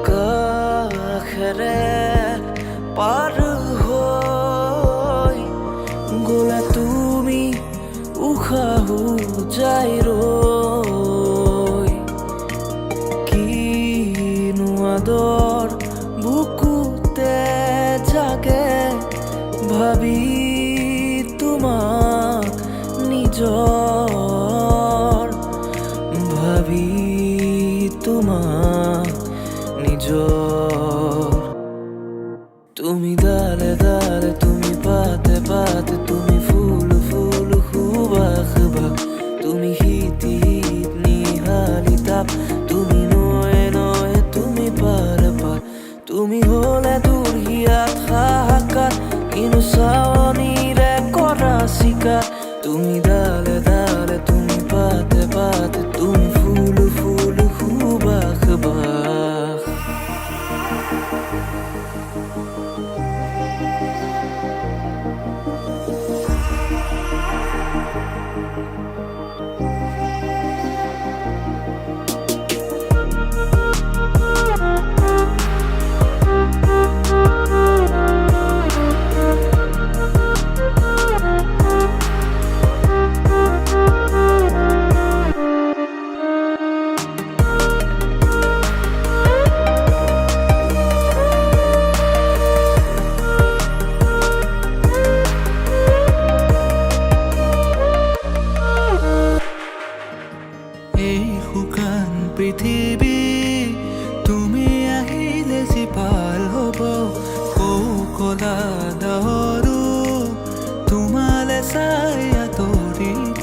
কাখরে পার হই গোলা তুমি উখাহু যাই রই কিনু আদর বুকুতে জাগে ভাবি তোমাক নিজর ভাবি তোমাক নিজর তুমি দালে দালে তুমি পাতে পাতে তুমি ফুল ফুল খুবা খুবা তুমি হিতি হিত নিহালি তাপ তুমি নয়ে নয়ে তুমি পার পার তুমি হলে দূর হিয়াত হাহাকার কিনু সাওনিরে করা শিকার তুমি দালে দালে তুমি পাতে পাতে তুমি ফুল ফুল খুবা খুবা শুকান পৃথিৱী তুমি আহিলে জীপাল হ'ব কৌকলা দহৰো তোমালে চাই আঁতৰিব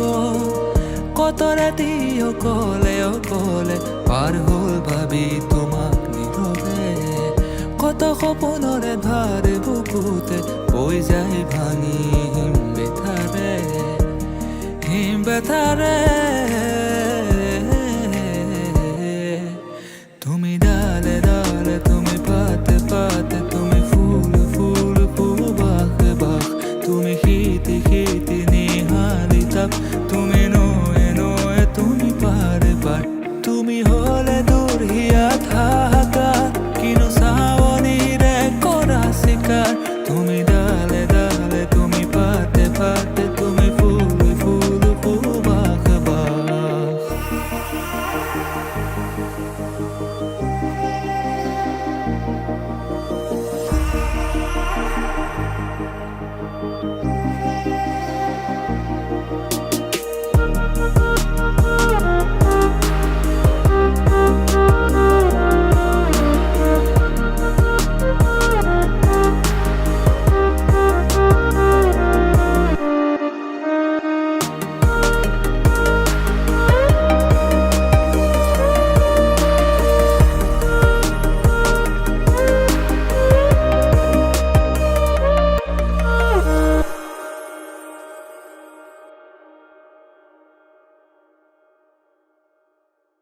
কত ৰাতি অকলে অকলে পাৰ হ'ল ভাবি তোমাক নীৰৱে কত সপোনৰে ভাৰ বুকুতে বৈ যায় ভাঙি হিম বেথাৰে তুমি ডালে ডালে তুমি পাতে পাতে তুমি ফুল ফুল বাখ বাখ তুমি হিতি